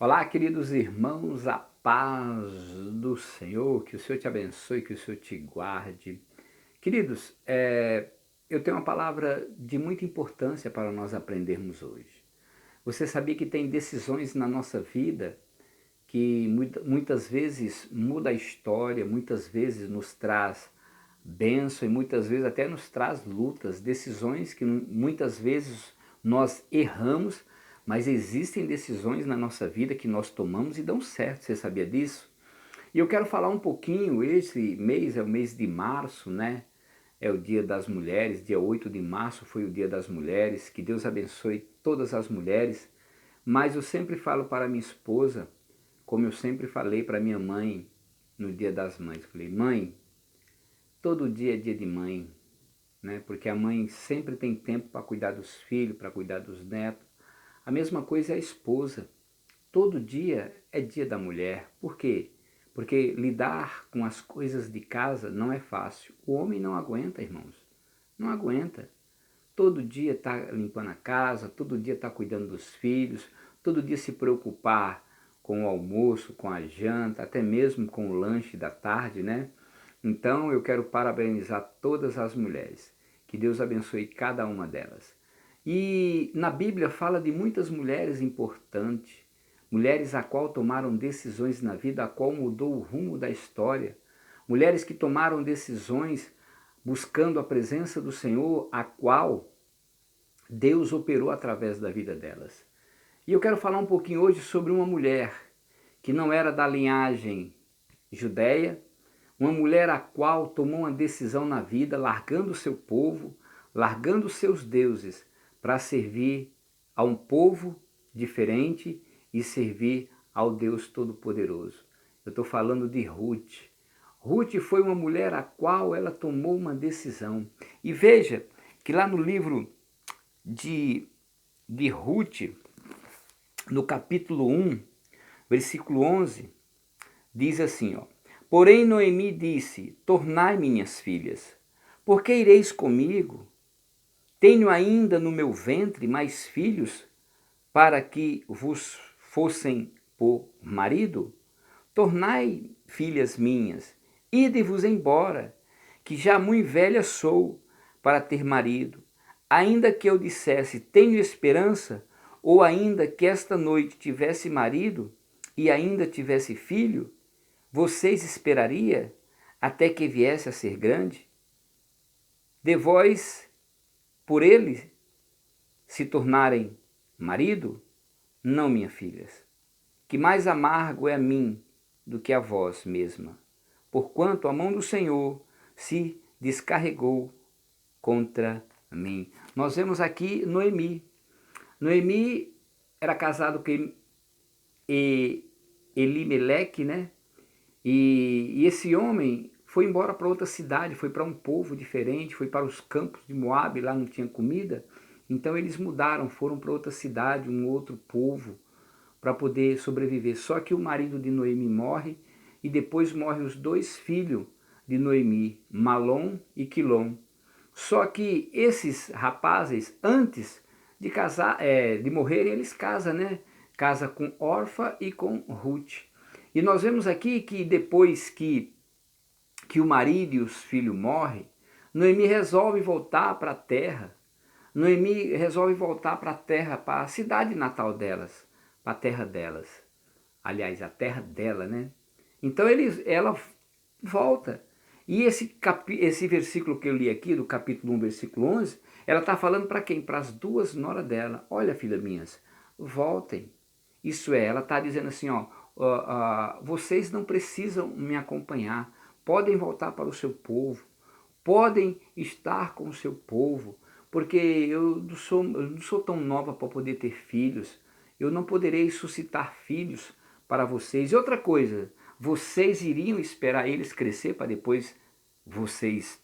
Olá, queridos irmãos, a paz do Senhor, que o Senhor te abençoe, que o Senhor te guarde. Queridos, eu tenho uma palavra de muita importância para nós aprendermos hoje. Você sabia que tem decisões na nossa vida que muitas vezes muda a história, muitas vezes nos traz bênção e muitas vezes até nos traz lutas, decisões que muitas vezes nós erramos, mas existem decisões na nossa vida que nós tomamos e dão certo, você sabia disso? E eu quero falar um pouquinho, esse mês é o mês de março, né? É o Dia das Mulheres, dia 8 de março foi o Dia das Mulheres, que Deus abençoe todas as mulheres, mas eu sempre falo para minha esposa, como eu sempre falei para minha mãe no Dia das Mães, falei, mãe, todo dia é dia de mãe, né? Porque a mãe sempre tem tempo para cuidar dos filhos, para cuidar dos netos. A mesma coisa é a esposa. Todo dia é dia da mulher. Por quê? Porque lidar com as coisas de casa não é fácil. O homem não aguenta, irmãos. Não aguenta. Todo dia está limpando a casa, todo dia está cuidando dos filhos, todo dia se preocupar com o almoço, com a janta, até mesmo com o lanche da tarde, né? Então eu quero parabenizar todas as mulheres. Que Deus abençoe cada uma delas. E na Bíblia fala de muitas mulheres importantes, mulheres a qual tomaram decisões na vida, a qual mudou o rumo da história, mulheres que tomaram decisões buscando a presença do Senhor, a qual Deus operou através da vida delas. E eu quero falar um pouquinho hoje sobre uma mulher que não era da linhagem judeia, uma mulher a qual tomou uma decisão na vida, largando o seu povo, largando os seus deuses, para servir a um povo diferente e servir ao Deus Todo-Poderoso. Eu estou falando de Ruth. Ruth foi uma mulher a qual ela tomou uma decisão. E veja que lá no livro de Ruth, no capítulo 1, versículo 11, diz assim, ó, porém Noemi disse, tornai minhas filhas, porque ireis comigo? Tenho ainda no meu ventre mais filhos para que vos fossem por marido? Tornai filhas minhas, ide-vos embora, que já muito velha sou para ter marido. Ainda que eu dissesse, tenho esperança, ou ainda que esta noite tivesse marido e ainda tivesse filho, vocês esperaria até que viesse a ser grande? De vós, por ele, se tornarem marido? Não, minhas filhas, que mais amargo é a mim do que a vós mesma, porquanto a mão do Senhor se descarregou contra mim. Nós vemos aqui Noemi. Noemi era casado com Elimeleque, né? E esse homem foi embora para outra cidade, foi para um povo diferente, foi para os campos de Moabe, lá não tinha comida. Então eles mudaram, foram para outra cidade, um outro povo, para poder sobreviver. Só que o marido de Noemi morre e depois morrem os dois filhos de Noemi, Malom e Quilom. Só que esses rapazes, antes de casar, de morrerem, eles casam, né? Casa com Orfa e com Ruth. E nós vemos aqui que depois que o marido e os filhos morrem, Noemi resolve voltar para a terra. Noemi resolve voltar para a terra, para a cidade natal delas, para a terra delas. Aliás, a terra dela, né? Então ela volta. E esse versículo que eu li aqui, do capítulo 1, versículo 11, ela está falando para quem? Para as duas noras dela. Olha, filhas minhas, voltem. Isso é, ela está dizendo assim, ó, vocês não precisam me acompanhar, podem voltar para o seu povo, podem estar com o seu povo, porque eu não sou tão nova para poder ter filhos, eu não poderei suscitar filhos para vocês. E outra coisa, vocês iriam esperar eles crescer para depois vocês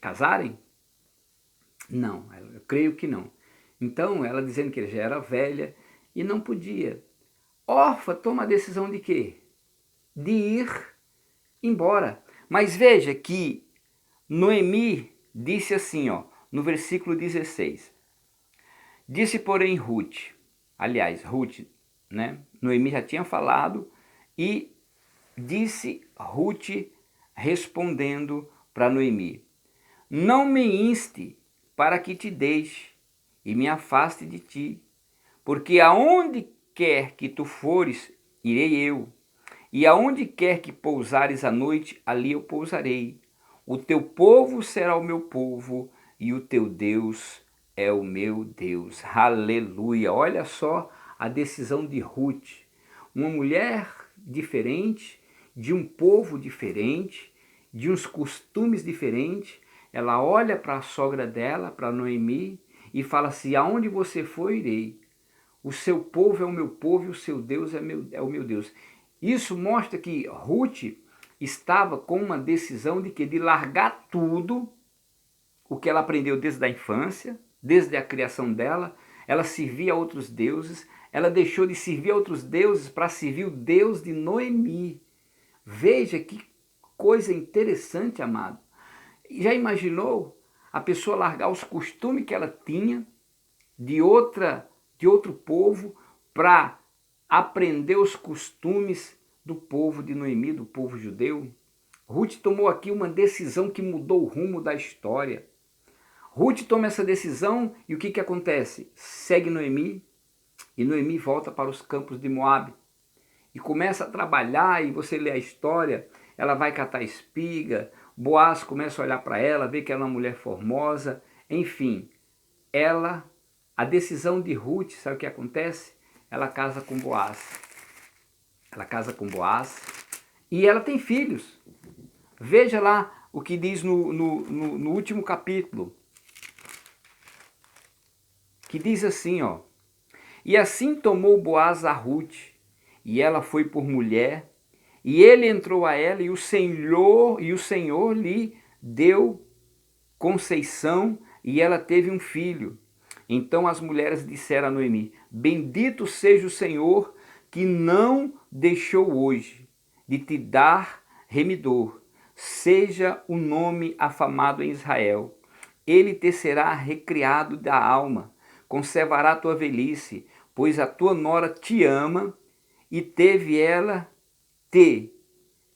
casarem? Não, eu creio que não. Então, ela dizendo que ele já era velha e não podia. Orfa toma a decisão de quê? De ir embora. Mas veja que Noemi disse assim, ó, no versículo 16. Disse, porém, Ruth, aliás, Ruth né? Noemi já tinha falado e disse Ruth respondendo para Noemi: não me inste para que te deixe e me afaste de ti, porque aonde quer que tu fores, irei eu, e aonde quer que pousares a noite, ali eu pousarei. O teu povo será o meu povo, e o teu Deus é o meu Deus. Aleluia! Olha só a decisão de Ruth, uma mulher diferente, de um povo diferente, de uns costumes diferentes. Ela olha para a sogra dela, para Noemi, e fala assim: aonde você for, irei. O seu povo é o meu povo e o seu Deus é o meu Deus. Isso mostra que Ruth estava com uma decisão de que de largar tudo o que ela aprendeu desde a infância, desde a criação dela. Ela servia a outros deuses, ela deixou de servir a outros deuses para servir o Deus de Noemi. Veja que coisa interessante, amado. Já imaginou a pessoa largar os costumes que ela tinha de outro povo para aprender os costumes do povo de Noemi, do povo judeu? Ruth tomou aqui uma decisão que mudou o rumo da história. Ruth toma essa decisão e o que acontece? Segue Noemi e Noemi volta para os campos de Moabe e começa a trabalhar. E você lê a história, ela vai catar espiga, Boaz começa a olhar para ela, vê que ela é uma mulher formosa, enfim, a decisão de Ruth, sabe o que acontece? Ela casa com Boaz. Ela casa com Boaz e ela tem filhos. Veja lá o que diz no último capítulo, que diz assim, ó: e assim tomou Boaz a Ruth, e ela foi por mulher, e ele entrou a ela, e o Senhor lhe deu conceição, e ela teve um filho. Então as mulheres disseram a Noemi: bendito seja o Senhor, que não deixou hoje de te dar remidor. Seja o nome afamado em Israel. Ele te será recriado da alma, conservará a tua velhice, pois a tua nora te ama, e teve ela te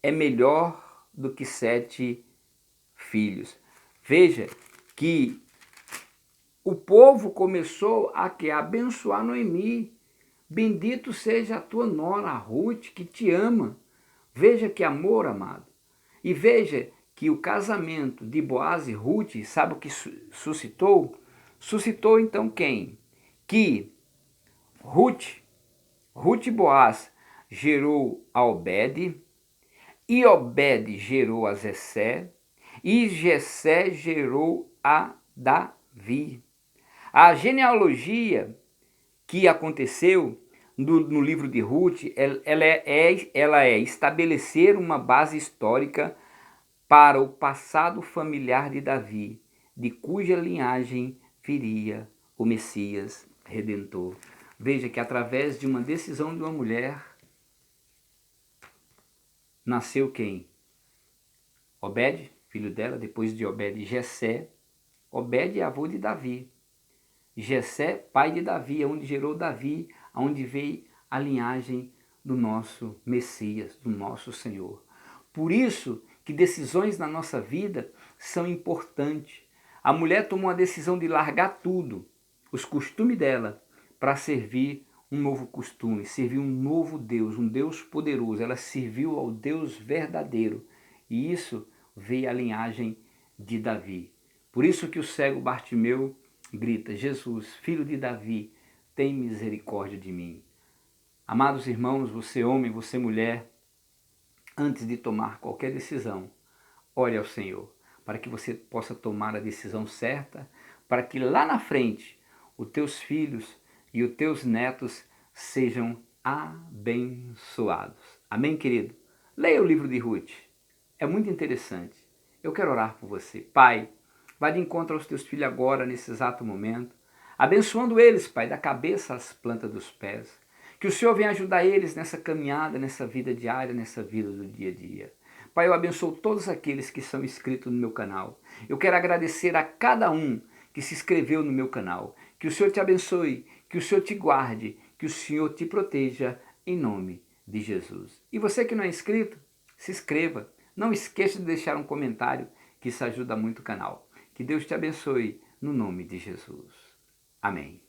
é melhor do que 7 filhos. Veja que o povo começou a abençoar Noemi. Bendito seja a tua nora Ruth, que te ama. Veja que amor, amado. E veja que o casamento de Boaz e Ruth, sabe o que suscitou? Suscitou então quem? Que Ruth e Boaz gerou a Obed, e Obed gerou a Jessé, e Jessé gerou a Davi. A genealogia que aconteceu no livro de Ruth, ela é estabelecer uma base histórica para o passado familiar de Davi, de cuja linhagem viria o Messias Redentor. Veja que através de uma decisão de uma mulher, nasceu quem? Obed, filho dela, depois de Obed, Jessé. Obed é avô de Davi. Jessé, pai de Davi, onde gerou Davi, onde veio a linhagem do nosso Messias, do nosso Senhor. Por isso que decisões na nossa vida são importantes. A mulher tomou a decisão de largar tudo, os costumes dela, para servir um novo costume, servir um novo Deus, um Deus poderoso. Ela serviu ao Deus verdadeiro. E isso veio a linhagem de Davi. Por isso que o cego Bartimeu grita: Jesus, filho de Davi, tem misericórdia de mim. Amados irmãos, você homem, você mulher, antes de tomar qualquer decisão, ore ao Senhor, para que você possa tomar a decisão certa, para que lá na frente os teus filhos e os teus netos sejam abençoados. Amém, querido? Leia o livro de Ruth, é muito interessante. Eu quero orar por você. Pai, vai de encontro aos teus filhos agora, nesse exato momento, abençoando eles, Pai, da cabeça às plantas dos pés. Que o Senhor venha ajudar eles nessa caminhada, nessa vida diária, nessa vida do dia a dia. Pai, eu abençoo todos aqueles que são inscritos no meu canal. Eu quero agradecer a cada um que se inscreveu no meu canal. Que o Senhor te abençoe, que o Senhor te guarde, Que o Senhor te proteja em nome de Jesus. E você que não é inscrito, se inscreva. Não esqueça de deixar um comentário, que isso ajuda muito o canal. Que Deus te abençoe no nome de Jesus. Amém.